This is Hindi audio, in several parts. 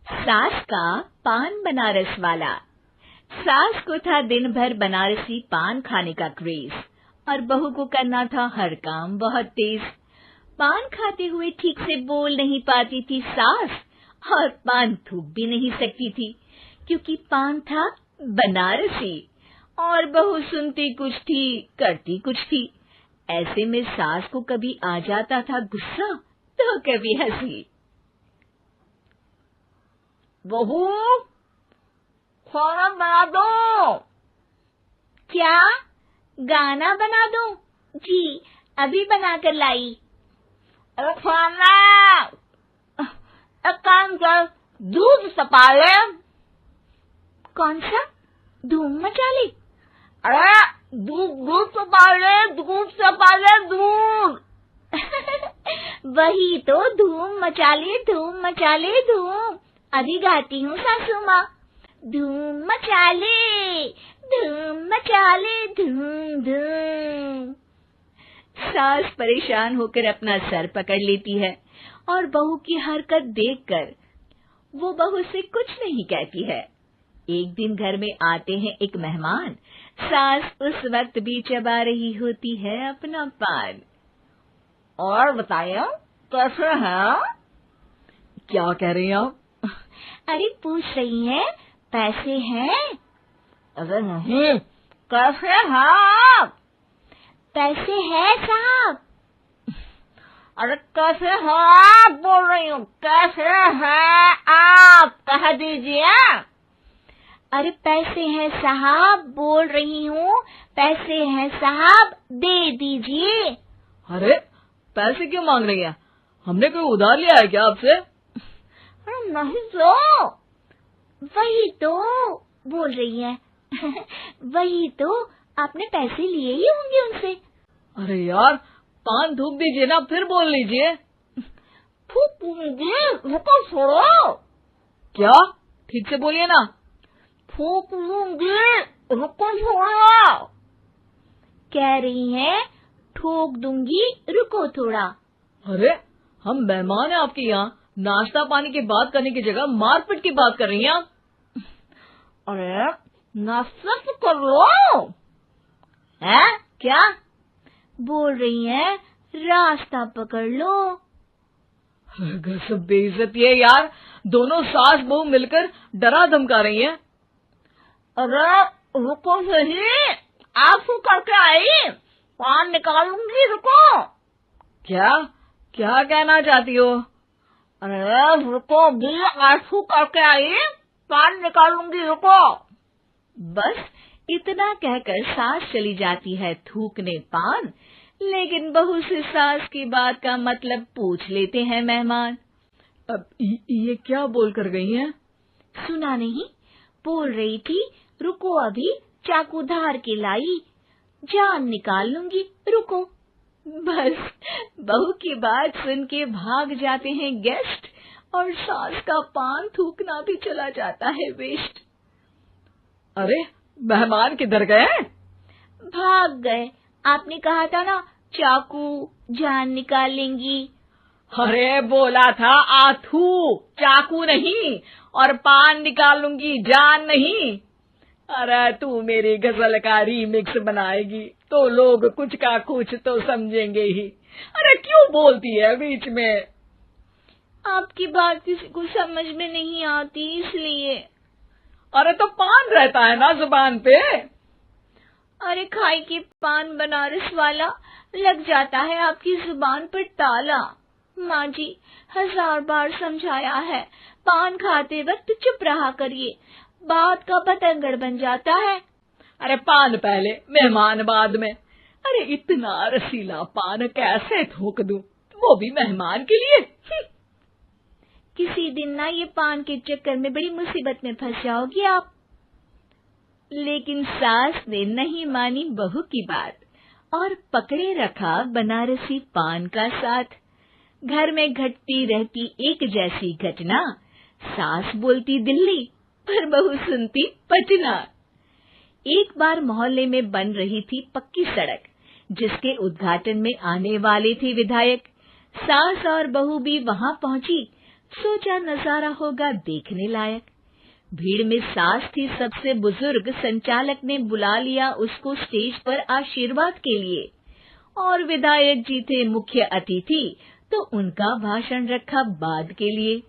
सास का पान बनारस वाला। सास को था दिन भर बनारसी पान खाने का क्रेज और बहू को करना था हर काम बहुत तेज। पान खाते हुए ठीक से बोल नहीं पाती थी सास और पान थूक भी नहीं सकती थी क्योंकि पान था बनारसी और बहू सुनती कुछ थी करती कुछ थी। ऐसे में सास को कभी आ जाता था गुस्सा तो कभी हंसी। बहू, खाना बना दो। क्या? गाना बना दो? जी, अभी बनाकर लाई। अरे खाना, एक काम कर, दूध सपा ले। कौन सा? धूम मचा ले? अरे दूध सपा ले, दूध सपा ले, दूध। वही तो, धूम मचा ले, धूम मचा ले, धूम। अभी गाती हूँ सासू माँ। धूम मचा ले, धूम मचा ले, धूम धूम। सास परेशान होकर अपना सर पकड़ लेती है और बहू की हरकत देखकर वो बहू से कुछ नहीं कहती है। एक दिन घर में आते हैं एक मेहमान। सास उस वक्त भी चबा रही होती है अपना पान। और बताइए, कैसे हैं? क्या कह रही हैं आप? अरे पूछ रही हैं, पैसे हैं? अरे नहीं, कैसे हैं आप? पैसे हैं साहब। अरे कैसे हैं आप बोल रही हूँ, कैसे हैं आप कह दीजिए। अरे पैसे हैं साहब बोल रही हूँ, पैसे हैं साहब दे दीजिए। अरे पैसे क्यों मांग रही हैं? हमने कोई उधार लिया है क्या आपसे? अरे नहीं तो। वही तो बोल रही है। वही तो, आपने पैसे लिए ही होंगे उनसे। अरे यार, पान थूक दीजिए ना, फिर बोल लीजिए। थूकूंगी, रुको छोड़ो। क्या? ठीक से बोलिए ना। थूक लूंगी, रुको छोड़ो। कह रही हैं ठोक दूंगी, रुको थोड़ा। अरे हम मेहमान हैं आपके यहाँ, नाश्ता पानी की बात करने की जगह मारपीट की बात कर रही हैं आप। अरे नाश्ता तो कर लो। है क्या? बोल रही हैं रास्ता पकड़ लो। गजब बेइज्जती है यार, दोनों सास बहू मिलकर डरा धमका रही हैं। अरे रुको सही, आंसू करके आई, पान निकालूंगी, रुको। क्या क्या कहना चाहती हो? अरे रुको भी, आंसू करके आई, पान निकालूंगी, रुको। बस इतना कहकर सास चली जाती है थूकने पान, लेकिन बहू से सास की बात का मतलब पूछ लेते हैं मेहमान। अब ये क्या बोल कर गई हैं? सुना नहीं? बोल रही थी रुको अभी, चाकू धार के लाई, जान निकाल लूंगी, रुको। बस बहू की बात सुन के भाग जाते हैं गेस्ट और सास का पान थूकना भी चला जाता है वेस्ट। अरे मेहमान किधर गए? भाग गए। आपने कहा था ना चाकू जान निकाल लेंगी। अरे बोला था आथू, चाकू नहीं, और पान निकाल लूंगी, जान नहीं। अरे तू मेरी गजल का रीमिक्स बनाएगी तो लोग कुछ का कुछ तो समझेंगे ही। अरे क्यों बोलती है बीच में? आपकी बात किसी को समझ में नहीं आती इसलिए। अरे तो पान रहता है ना जुबान पे। अरे खाई के पान बनारस वाला, लग जाता है आपकी जुबान पर ताला। माँ जी 1000 बार समझाया है, पान खाते वक्त चुप रहा करिए, बात का बतंगड़ बन जाता है। अरे पान पहले मेहमान बाद में। अरे इतना रसीला पान कैसे थूक दूं, वो भी मेहमान के लिए। किसी दिन ना ये पान के चक्कर में बड़ी मुसीबत में फंस जाओगी आप। लेकिन सास ने नहीं मानी बहू की बात और पकड़े रखा बनारसी पान का साथ। घर में घटती रहती एक जैसी घटना, सास बोलती दिल्ली पर बहू सुनती पटना। एक बार मोहल्ले में बन रही थी पक्की सड़क, जिसके उद्घाटन में आने वाले थे विधायक। सास और बहू भी वहां पहुंची। सोचा नजारा होगा देखने लायक। भीड़ में सास थी सबसे बुजुर्ग। संचालक ने बुला लिया उसको स्टेज पर आशीर्वाद के लिए, और विधायक जी थे मुख्य अतिथि, तो उनका भाषण रखा बाद के लिए।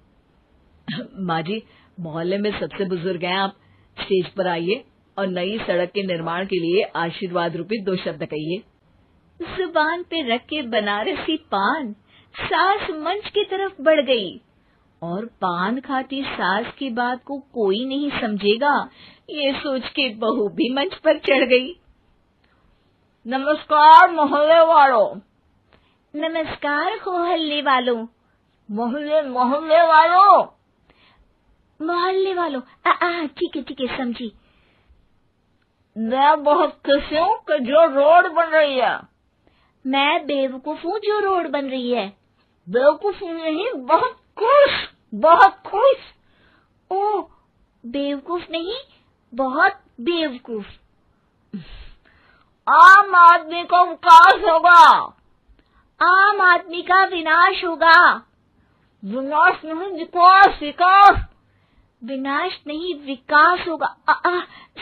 माँ जी, मोहल्ले में सबसे बुजुर्ग हैं आप, स्टेज पर आइए और नई सड़क के निर्माण के लिए आशीर्वाद रूपी 2 शब्द कहिए। जुबान पे रख के बनारसी पान सास मंच की तरफ बढ़ गई, और पान खाती सास की बात को कोई नहीं समझेगा, ये सोच के बहू भी मंच पर चढ़ गई। नमस्कार मोहल्ले वालों। नमस्कार मोहल्ले वालों। मोहल्ले वालों। मोहल्ले वालों, ठीक है समझी। मैं बहुत खुश हूँ कि जो रोड बन रही है। मैं बेवकूफ हूँ जो रोड बन रही है। बेवकूफ नहीं, बहुत खुश। ओह, बेवकूफ नहीं, बहुत बेवकूफ। आम आदमी का विकास होगा। आम आदमी का विनाश होगा। विनाश नहीं, विकास। विनाश नहीं, विकास होगा।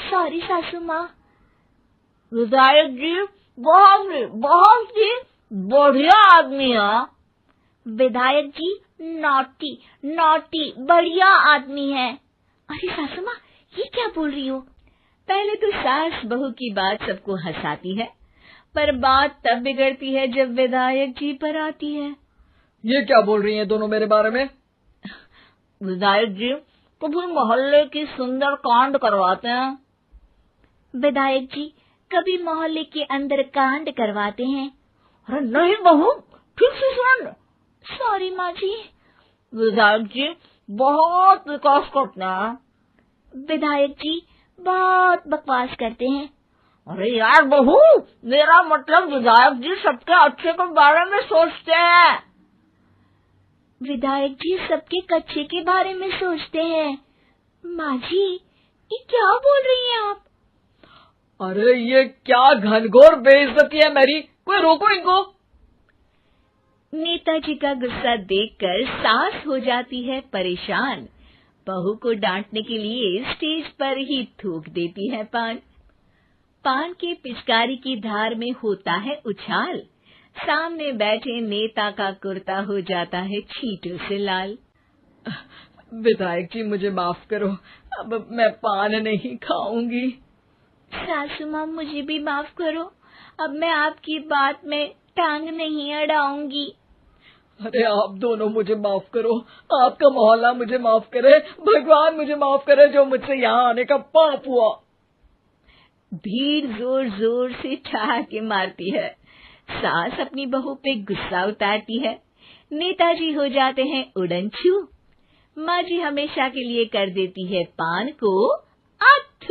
सॉरी सासू माँ। विधायक जी बहुत ही बढ़िया आदमी है। विधायक जी नॉटी बढ़िया आदमी है। अरे सासू माँ, ये क्या बोल रही हो? पहले तो सास बहू की बात सबको हंसाती है, पर बात तब बिगड़ती है जब विधायक जी पर आती है। ये क्या बोल रही हैं दोनों मेरे बारे में? विधायक जी कभी मोहल्ले की सुंदर कांड करवाते हैं। विधायक जी कभी मोहल्ले के अंदर कांड करवाते हैं। अरे नहीं बहू, ठीक से सुन। सॉरी माँ जी। विधायक जी बहुत विकास करते हैं। विधायक जी बहुत बकवास करते हैं। अरे यार बहू, मेरा मतलब विधायक जी सबके अच्छे के बारे में सोचते हैं। विधायक जी सबके कच्चे के बारे में सोचते हैं। माँ जी, ये क्या बोल रही हैं आप? अरे ये क्या घनघोर बेइज्जती है मेरी, कोई रोको इनको। नेताजी का गुस्सा देखकर सास हो जाती है परेशान। बहू को डांटने के लिए स्टेज पर ही थूक देती है पान के पिचकारी की धार में होता है उछाल। सामने बैठे नेता का कुर्ता हो जाता है छींटों से लाल। विधायक जी मुझे माफ करो, अब मैं पान नहीं खाऊंगी। सासू माँ मुझे भी माफ करो, अब मैं आपकी बात में टांग नहीं अड़ाऊंगी। अरे आप दोनों मुझे माफ करो, आपका मोहल्ला मुझे माफ करे, भगवान मुझे माफ करे जो मुझसे यहाँ आने का पाप हुआ। भीड़ जोर जोर से ठहाके मारती है। सास अपनी बहू पे गुस्सा उतारती है। नेताजी हो जाते हैं उड़नछू। माँ जी हमेशा के लिए कर देती है पान को अथ।